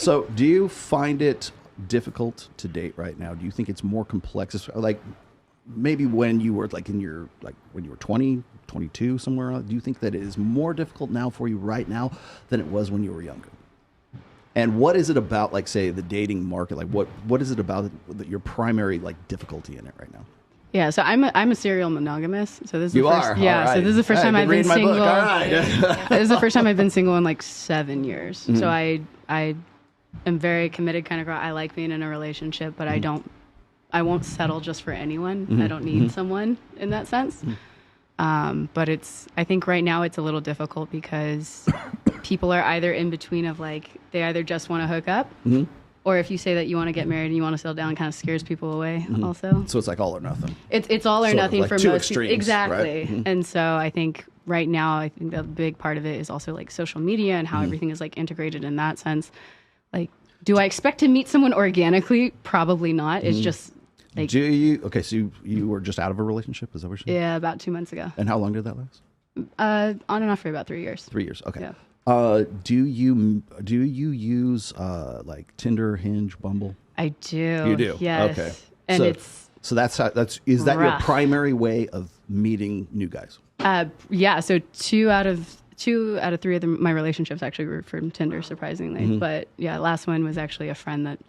So, do you find it difficult to date right now? Do you think it's more complex? Like maybe when you were like when you were 20, 22, somewhere. Do you think that it is more difficult now for you right now than it was when you were younger? And what is it about, like, say, the dating market? Like, what is it about your primary like difficulty in it right now? Yeah, so I'm a serial monogamous. So this is you the first, are. Yeah, right. so this is the first time I've been single. All right. This is the first time I've been single in like 7 years. So I am very committed kind of girl. I like being in a relationship, but I won't settle just for anyone. I don't need someone in that sense. But I think right now it's a little difficult because people are either in between of like, they either just want to hook up, or if you say that you want to get married and you want to settle down, it kind of scares people away also. So it's like all or nothing. It's all or sort nothing like for two most extremes, people. Exactly. Right? And so I think right now, I think the big part of it is also like social media and how everything is like integrated in that sense. Like, do I expect to meet someone organically? Probably not. It's just like... Do you... Okay, so you were just out of a relationship? Is that what you're saying? Yeah, about 2 months ago. And how long did that last? On and off for about 3 years. 3 years, okay. Yeah. Do you use like Tinder, Hinge, Bumble? I do. You do? Yes. Okay. And so that's is that your rough. primary way of meeting new guys? Yeah, so two out of 3 of my relationships actually were from Tinder, surprisingly. But yeah, last one was actually a friend that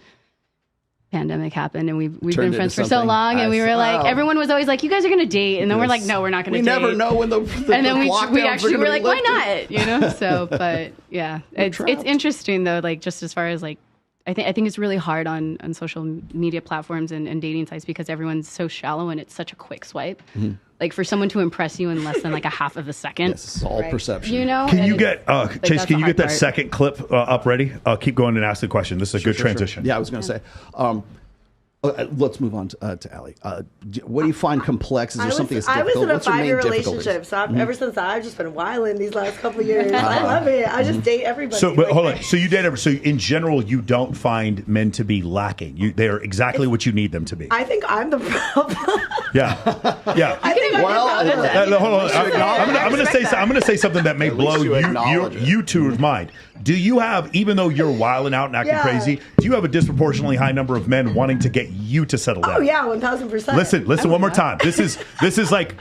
pandemic happened, and we've been friends for so long, and we were like, everyone was always like, you guys are gonna date, and then we're like, no, we're not gonna date. We never know when the and then we actually were like, why lifted. not? You know. So, but yeah, it's interesting though, like just as far as like, I think it's really hard on social media platforms and dating sites because everyone's so shallow and it's such a quick swipe. Like for someone to impress you in less than like a half of a second. Yes, it's all perception. You know? Can you get, Chase, can you get that part. second clip up ready? Keep going and ask the question. This is a good transition. Yeah, I was going to say. Let's move on to Allie. What do you find complex? Is there something that's difficult? I was in a What's your main 5-year difficulties? relationship, so ever since that, I've just been wilding these last couple of years. I love it. I just date everybody. So, but hold on. So you date so in general, you don't find men to be lacking. They are exactly what you need them to be. I think I'm the problem. Yeah. I think Hold on. I'm going to say something that may blow you two's mind. Do you have, even though you're wilding out and acting crazy, do you have a disproportionately high number of men wanting to get you to settle down? Oh yeah, 1,000%. Listen one more time. This is like.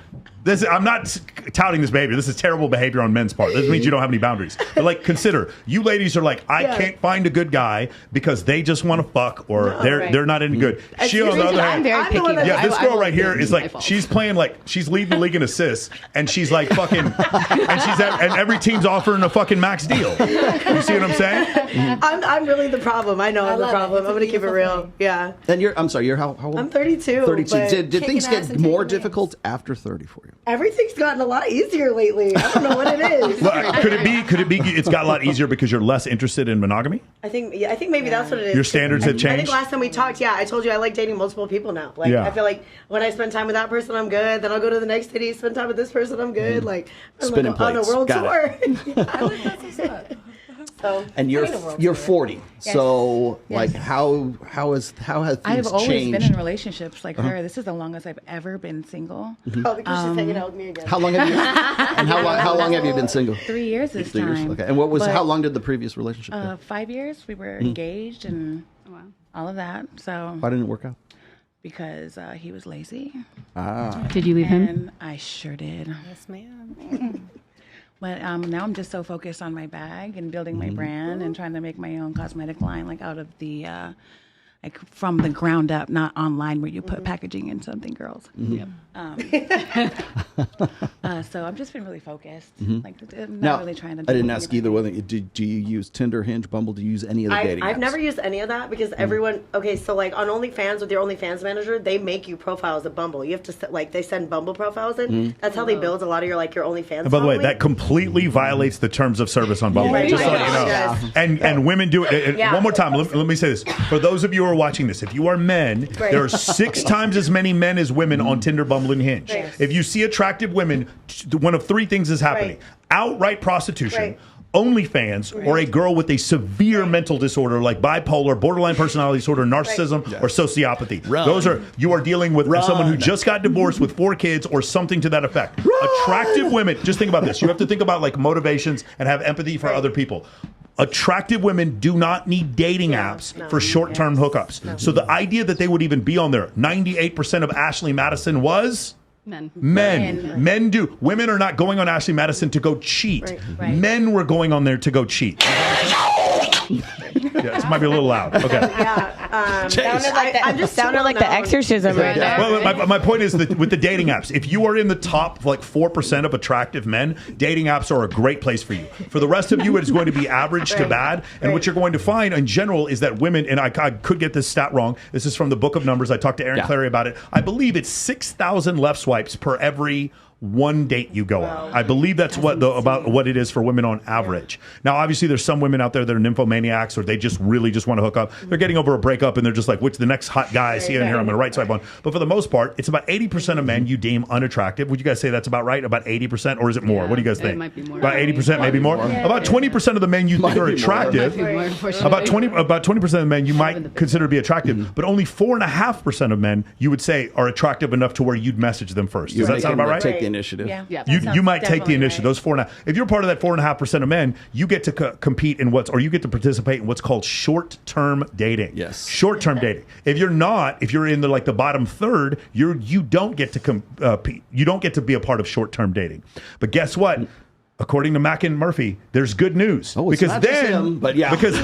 I'm not touting this behavior. This is terrible behavior on men's part. This means you don't have any boundaries. But like, consider, you ladies are like, I can't find a good guy because they just want to fuck or they're not any good. She, on the other hand, I'm very picky. this girl right here is like, she's playing like, she's leading the league in assists, and she's like fucking, and every team's offering a fucking max deal. You see what I'm saying? I'm really the problem. I know I'm the problem. I'm going to keep it real. Yeah. And I'm sorry, you're how old? I'm 32. 32. Did things get more difficult after 30 for you? Everything's gotten a lot easier lately. I don't know what it is. Well, could it be it's got a lot easier because you're less interested in monogamy? I think maybe that's what it is. Your standards have I changed? think last time we talked, I told you I like dating multiple people now. Like I feel like when I spend time with that person, I'm good. Then I'll go to the next city, spend time with this person, I'm good. Like I'm Spinning on a plates. world Got tour. I like that so sad. So, and you're 40. Yes. So Yes. like how has things I've always changed? been in relationships like her. This is the longest I've ever been single. Oh, because she's hanging out with me again. How long have you how long have you been single? 3 years this 3 years. time. Okay. And how long did the previous relationship go? 5 years. We were engaged and all of that. So Why didn't it work out? because he was lazy. Did you leave him? And I sure did. Yes, ma'am. But now I'm just so focused on my bag and building my brand and trying to make my own cosmetic line, like out of the, like from the ground up, not online where you put packaging in something, girls. Yep. So I've just been really focused. Like I'm Now, not really trying to. I didn't ask either one. Do you use Tinder, Hinge, Bumble? Do you use any of the dating I've apps? never used any of that because everyone. Okay, so like on OnlyFans with your OnlyFans manager, they make you profiles of Bumble. You have to they send Bumble profiles in. That's how they build a lot of your OnlyFans. And by the way, following. that completely violates the terms of service on Bumble. Right. Just so you know. Yes. And women do it. And Yeah. one more time, let me say this. For those of you who are watching this, if you are men, there are 6 times as many men as women on Tinder, Bumble, and Hinge. Right. If you see attractive women, one of 3 things is happening. Right. Outright prostitution. Right. OnlyFans or a girl with a severe mental disorder like bipolar, borderline personality disorder, narcissism, or sociopathy. Those are you are dealing with someone who just got divorced with 4 kids or something to that effect. Attractive women. Just think about this. You have to think about like motivations and have empathy for other people. attractive women do not need dating apps for short-term hookups. So the idea that they would even be on there, 98% of Ashley Madison was Men. Men do. Women are not going on Ashley Madison to go cheat. Right. Men were going on there to go cheat. Yeah, this might be a little loud. Okay. Sounded like the exorcism right there. Well, my point is that with the dating apps, if you are in the top like 4% of attractive men, dating apps are a great place for you. For the rest of you, it is going to be average to bad. And what you're going to find in general is that women, and I could get this stat wrong. This is from the Book of Numbers. I talked to Aaron Clary about it. I believe it's 6,000 left swipes per every one date you go on. I believe that's about what it is for women on average. Now, obviously, there's some women out there that are nymphomaniacs, or they just really just want to hook up. They're getting over a breakup, and they're just like, "Which the next hot guy I see in here, I'm going to right swipe on." But for the most part, it's about 80% of men you deem unattractive. Would you guys say that's about right? About 80%, or is it more? What do you guys think? It might be more. About 80%, maybe more. About 20% of the men you think are attractive. About 20% of the men you might consider to be attractive, but only 4.5% of men you would say are attractive enough to where you'd message them first. Does that sound about right? Take the initiative. Yeah. You might take the initiative. Those 4.5. If you're part of that 4.5% of men, you get to compete in you get to participate in what's called short-term dating. Yes, short-term dating. If you're not, if you're in the bottom third, you don't get to compete. You don't get to be a part of short-term dating. But guess what? According to Mack and Murphy, there's good news because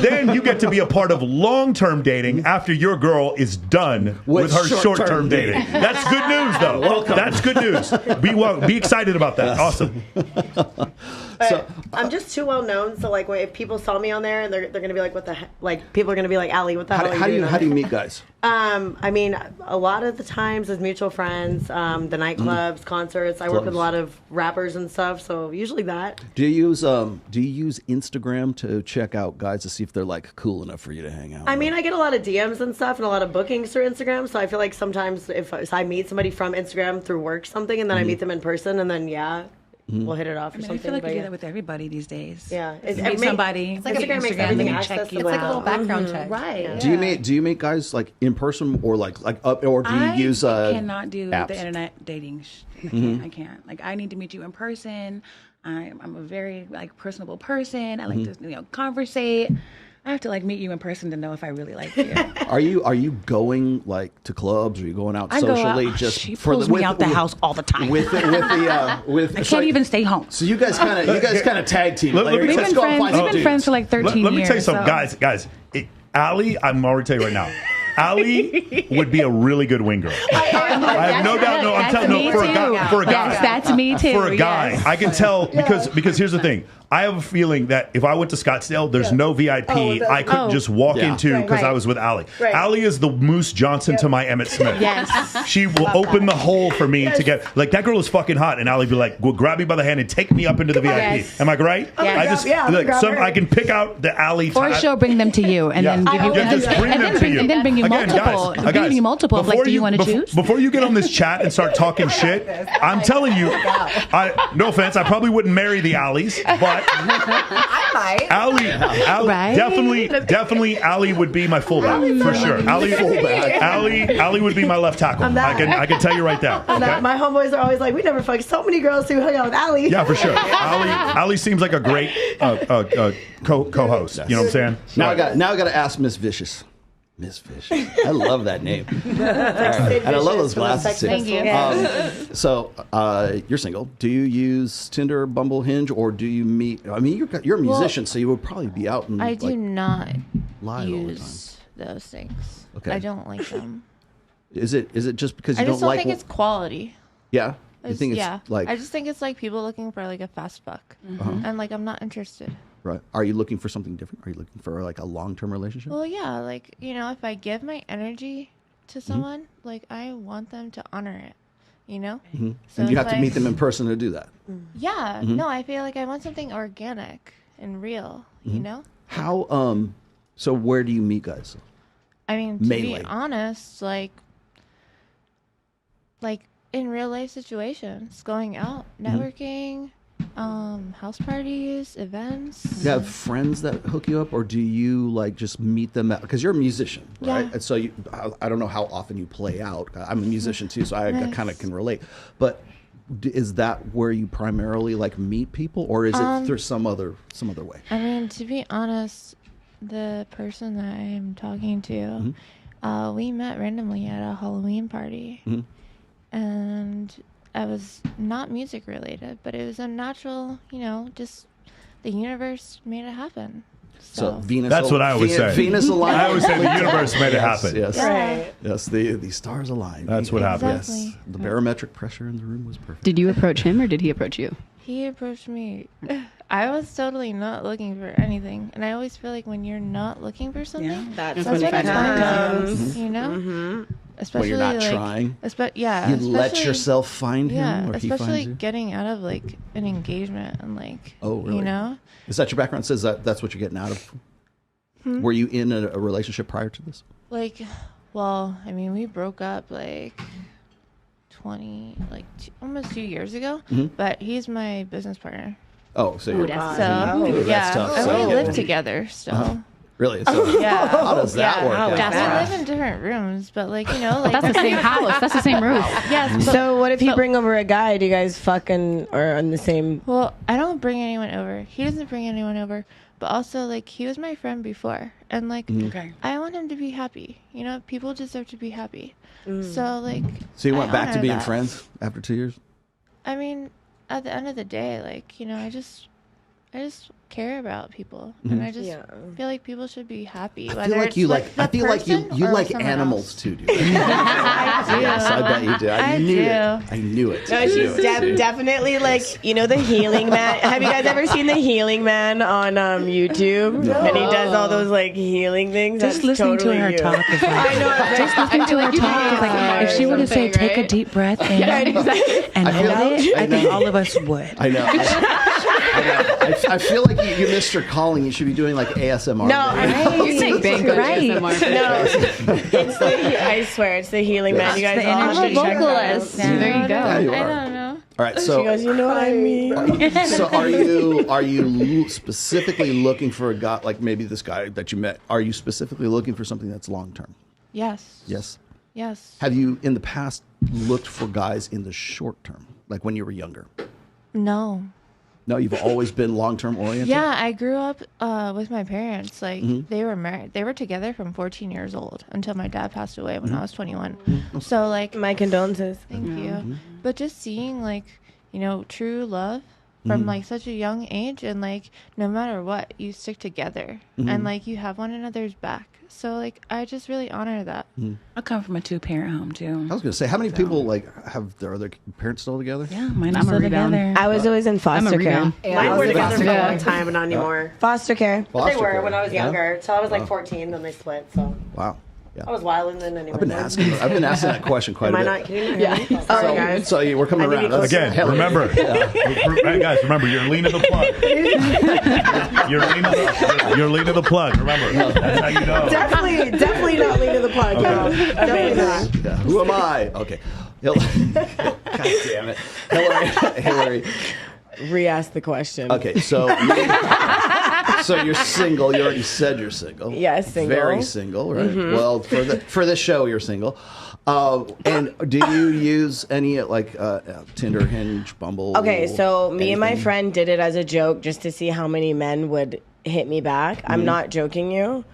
then you get to be a part of long-term dating after your girl is done with her short-term dating. That's good news, though. Welcome. That's good news. Be excited about that. Awesome. But I'm just too well known, so like if people saw me on there, and they're gonna be like, "What the heck?" Like people are gonna be like, "Allie, what the hell?" How do you meet guys? I mean, a lot of the times as mutual friends, the nightclubs, concerts. I work with a lot of rappers and stuff, so usually that. Do you use Instagram to check out guys to see if they're like cool enough for you to hang out? I mean, I get a lot of DMs and stuff, and a lot of bookings through Instagram. So I feel like sometimes if I meet somebody from Instagram through work something, and then I meet them in person, and then we'll hit it off or something. I feel like but you do that with everybody these days. Yeah, you meet somebody. It's like Instagram makes everything check accessible. you It's like a little out. background check. Right. Yeah. Do you meet guys like in person or or do you use I cannot do apps? the internet dating. I can't. Like I need to meet you in person. I'm a very personable person. I like to conversate. I have to meet you in person to know if I really like you. Are you going to clubs? Are you going out socially? Just she pulls me out the house all the time. I can't even stay home. So you guys kind of tag team. We've been friends for 13 years. Let me tell you something, guys. Allie, I'm already telling you right now. Allie would be a really good wing girl. I have no doubt. No, I'm telling you, for a guy. Yes, that's me too. For a guy, yes. I can tell because here's the thing. I have a feeling that if I went to Scottsdale, there's no VIP I couldn't just walk into because I was with Allie. Right. Allie is the Moose Johnson to my Emmitt Smith. Yes. She will open the hole for me to get that girl is fucking hot, and Allie be like, "Well, grab me by the hand and take me up into the VIP." Yes. Am I right? Yes. I can pick out the Allie. For sure, bring them to you and then give you and then bring you multiple. Bring you multiple. Do you want to choose? Before you get on this chat and start talking shit, I'm telling you, no offense, I probably wouldn't marry the Allies, but I might. Allie, Right? definitely, Allie would be my fullback for sure. Allie would be my left tackle. I can tell you right there. Okay? My homeboys are always like, "We never fucked so many girls who hung out with Allie." Yeah, for sure. Allie seems like a great co-host. You know what I'm saying? Now I got to ask Miss Vicious. Miss Vicious. I love that name. And I love those glasses too. Thank you. So you're single. Do you use Tinder, Bumble, Hinge, or do you meet? I mean, you're a musician, so you would probably be out and I do not live all the use those things. Okay. I don't like them. Is it just because you I just don't like? think it's quality. Yeah. You think it's I just think it's like people looking for a fast buck, and I'm not interested. Right. Are you looking for something different? Are you looking for a long-term relationship? Well, yeah, if I give my energy to someone, I want them to honor it, Mm-hmm. So and you have if to meet them in person to do that. Yeah, no, I feel like I want something organic and real, How? So where do you meet guys? I mean, to Mainly. be honest, like in real life situations, going out, networking, house parties, events. Do you have friends that hook you up, or do you just meet them because you're a musician, right? Yeah. And so I don't know how often you play out. I'm a musician too, so I kind of can relate. But is that where you primarily like meet people, or is it through some other way? I mean, to be honest, the person that I'm talking to, we met randomly at a Halloween party, and I was not music related, but it was a natural, just the universe made it happen. So Venus. That's what I always say. Venus aligned. I always say the universe made it happen. Yes. Right. Yes. The stars aligned. That's what happened. Exactly. Yes. The barometric pressure in the room was perfect. Did you approach him or did he approach you? He approached me. I was totally not looking for anything, and I always feel like when you're not looking for something, That's when when it it comes. comes. Especially When you're not like, trying. Yeah. You let especially- yourself find him, Yeah, or he especially finds you. getting out of like an engagement and like, Oh, really? Is that your background? Says that's what you're getting out of? Were you in a relationship prior to this? like, well, I mean, we broke up like almost 2 years ago, but he's my business partner. Oh, so you're So that's yeah, tough. and So- we live together still. really. So Yeah. how does that work? How out? is Yeah, that? we live in different rooms, but like like That's the same house. That's the same roof. yes. But, So what if you bring over a guy? Do you guys fucking or on the same? well, I don't bring anyone over. He doesn't bring anyone over. But also, like, he was my friend before, and like, Okay. I want him to be happy. People deserve to be happy. So like, So you went I back to honor being that. friends after 2 years? I mean, at the end of the day, like, I just care about people, and I just feel like people should be happy. I feel like you like. I feel like you like animals too, dude. Yes, I bet you do. I knew it. I knew it. No, I knew she's it. definitely like the Healing Man. Have you guys ever seen the Healing Man on YouTube? No. And he does all those like healing things. Just That's listening totally to her you. talk is like, I know. just listening to her talk is like, if she were to say, take a deep breath in and hold it, I think all of us would. I know. I feel like you missed your calling. You should be doing like ASMR. No, You take bank Right. ASMR for No, sure. it's I swear, it's the Healing Man. You guys the all have energy. to check that out. vocalist. There you go. Yeah, you I are. don't know. All right. She So, goes, you know what I mean? so are you specifically looking for a guy like maybe this guy that you met? Are you specifically looking for something that's long term? Yes. Yes. Yes. Have you in the past looked for guys in the short term, like when you were younger? No. No, you've always been long term oriented. Yeah, I grew up with my parents. Like Mm-hmm. they were married. They were together from 14 years old until my dad passed away when I was 21. Mm-hmm. So like, My condolences. thank you. But just seeing like, true love from like such a young age, and like no matter what, you stick together and like you have one another's back. So like I just really honor that. I come from a 2-parent home too. I was going to say, how many people like have their other parents still together? Yeah, mine are I'm a still rebound. together. I was always in foster care. rebound. Mine were together for a care. long time, but not anymore. Foster care. Foster They were care. when I was Yeah? younger. So I was like 14, then they split. So Wow. Yeah. I was wilding then anyway. I've been asking that question quite Am a I bit. not kidding? Yeah. Sorry, guys. So we're coming I need around. to be That's- Again, remember, hey guys, remember, you're leaning the plug. You're leaning the plug. Remember, that's how you know. Definitely not leaning the plug, girl. Definitely not. Yeah. Who am I? Okay. God damn it. Hillary. Re-ask the question. Okay, so you're single. You already said you're single. Yes, single. Very single, right? Well, for this show, you're single. And do you use any like Tinder, Hinge, Bumble? Okay, so me and my anything? friend did it as a joke just to see how many men would hit me back. I'm not joking you.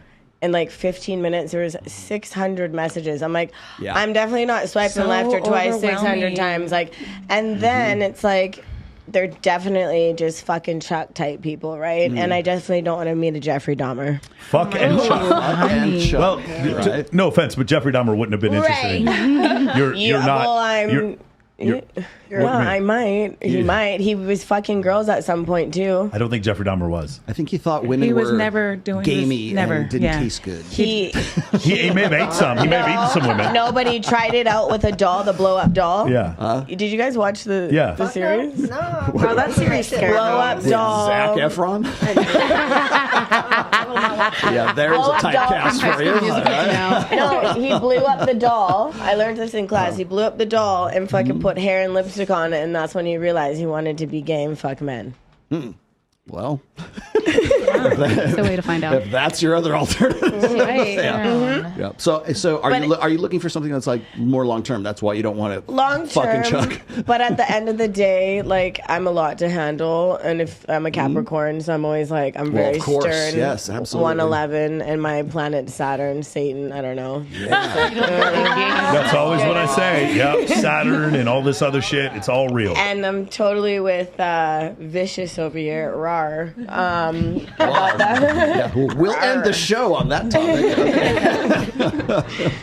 In like 15 minutes, there was 600 messages. I'm like, Yeah. I'm definitely not swiping So left or twice 600 overwhelming. times. Like, and then it's like, they're definitely just fucking Chuck type people, right? And I definitely don't want to meet a Jeffrey Dahmer. Fuck and Chuck. And Chuck, Well, right? no offense, but Jeffrey Dahmer wouldn't have been interested in you. You're not. Well, I'm. you're- Yeah, what do you mean? I might. He You- might. He was fucking girls at some point too. I don't think Jeffrey Dahmer was. I think he thought women He was were never doing this- gamey never, and didn't yeah. taste good. He He may have ate some. He may have eaten some women. nobody tried it out with a doll, the blow up doll. Yeah. Did you guys watch the Yeah. series? No, bro, that series scared Blow me. up With doll. Zac Efron. Yeah, there's a Blow up doll typecast from for you. No, he blew up the doll. I learned this in class. He blew up the doll and fucking put hair and lipstick on it, and that's when he realized he wanted to be gay and fuck men. Well, That's the way to find out. if that's your other alternative. Right. Yeah. So are you looking for something that's like more long term? That's why you don't want to Long fucking term, chuck. but at the end of the day, like I'm a lot to handle, and if I'm a Capricorn, so I'm always like I'm Well, very of course, stern. yes, absolutely. 111, and my planet Saturn, Satan. I don't know. That's always what I say. Yep, Saturn and all this other shit. It's all real. And I'm totally with Vicious over here, rar. Yeah, we'll end the show on that topic. Okay.